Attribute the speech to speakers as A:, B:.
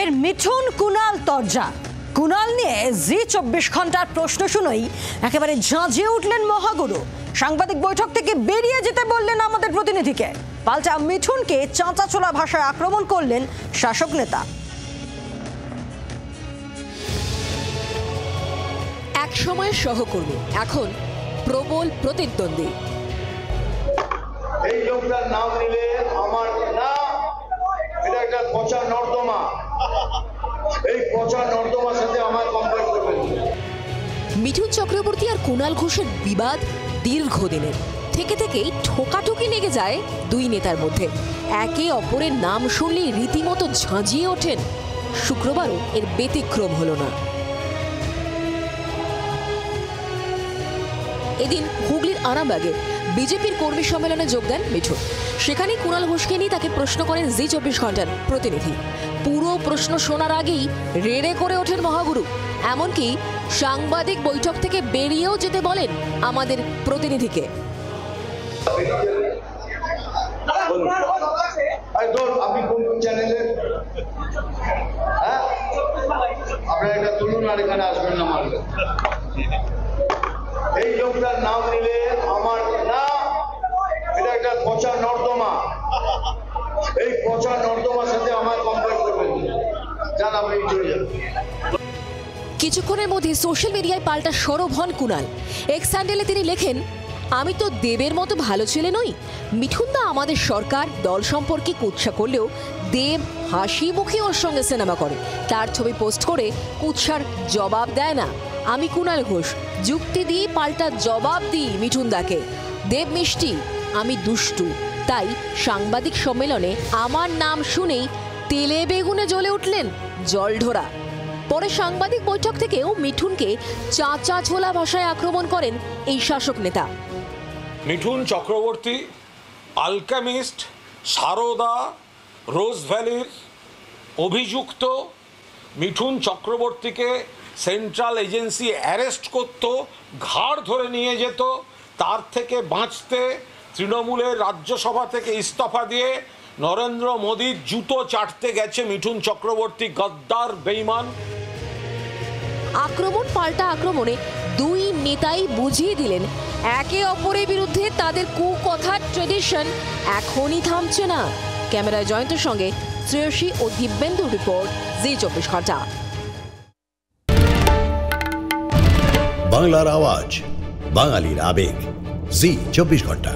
A: ফের মিঠুন কুণাল তরজা। কুণাল নিয়ে জি 24 ঘন্টার প্রশ্ন শুনেই একেবারে ঝাঁঝিয়ে উঠলেন মহাগুরু। সাংবাদিক বৈঠক থেকে বেরিয়ে যেতে বললেন আমাদের প্রতিনিধিকে। পাল্টা মিঠুনকে চাঁচাছোলা ভাষায় আক্রমণ করলেন শাসক নেতা।
B: এক সময়ের সহকর্মী, এখন প্রবল প্রতিদ্বন্দ্বী।
C: এই লোকটার নাম নিলে আমার না, এটা একটা পচা নর্দমা। এই পচা নর্দমার সাথে আমার কম্পেয়ার করবেন।
B: মিঠুন চক্রবর্তী আর কুণাল ঘোষের বিবাদ দীর্ঘদিনের, থেকে থেকেই ঠোকাঠুকি লেগে যায় দুই নেতার মধ্যে। একে অপরের নাম শুনলেই রীতিমতো ঝাঁঝিয়ে ওঠেন। শুক্রবারও এর ব্যতিক্রম হলো না। এদিন হুগলির আরামবাগে বিজেপির কর্মী সম্মেলনে যোগ দেন মিঠুন। সেখানেই কুণাল ঘোষকে নিয়ে তাকে প্রশ্ন করেন জি 24 ঘন্টার প্রতিনিধি। পুরো প্রশ্ন শোনার আগেই রেড়ে করে ওঠেন মহাগুরু। এমনকি সাংবাদিক বৈঠক থেকে বেরিয়েও যেতে বলেন আমাদের প্রতিনিধিকে।
C: আপনি কোন চ্যানেলের? হ্যাঁ, আপনারা এটা তুলুন আর এখানে আসবেন না মারবেন। এই লোকটার নাম নিলে আমার না, এটা একটা পচা নর্দমা। এই পচা নর্দমার সাথে আমার কম্পেয়ার করবেন। জান আপনি চলে যান।
B: কিছুক্ষণের মধ্যে সোশ্যাল মিডিয়ায় পাল্টা সরব হন কুণাল। এক্স হ্যান্ডেলে তিনি লেখেন, আমি তো দেবের মতো ভালো ছেলে নই। মিঠুন দা আমাদের সরকার দল সম্পর্কে কুৎসা করলেও দেব হাসি মুখে ওর সঙ্গে সিনেমা করে। তার ছবি পোস্ট করে কুৎসার জবাব দেয় না। আমি কুণাল ঘোষ যুক্তি দিয়ে পাল্টা জবাব দিই মিঠুন দাকে। দেব মিষ্টি, আমি দুষ্টু। তাই সাংবাদিক সম্মেলনে আমার নাম শুনেই তেলে বেগুনে জ্বলে উঠলেন জলঢোরা। পরে সাংবাদিক বৈঠক থেকেও মিঠুনকে চাঁচাছোলা ভাষায় আক্রমণ করেন এই শাসক নেতা।
D: মিঠুন চক্রবর্তী আলকেমিস্ট, সারদা, রোজ ভ্যালির অভিযুক্ত। মিঠুন চক্রবর্তীকে সেন্ট্রাল এজেন্সি অ্যারেস্ট করত, ঘাড় ধরে নিয়ে যেত। তার থেকে বাঁচতে তৃণমূলের রাজ্যসভা থেকে ইস্তফা দিয়ে নরেন্দ্র মোদীর জুতো চাটতে গেছে মিঠুন চক্রবর্তী, গদ্দার, বেঈমান।
B: আক্রমণ পাল্টা আক্রমণে দুই নেতাই বুঝিয়ে দিলেন একে অপরের বিরুদ্ধে তাদের কুকথার ট্রেডিশন এখনই থামছে না। ক্যামেরায় জয়ন্তের সঙ্গে শ্রেয়সী ও দিব্যেন্দু রিপোর্ট, জি 24 ঘন্টা।
E: বাংলার আওয়াজ, বাঙালির আবেগ, জি 24 ঘন্টা।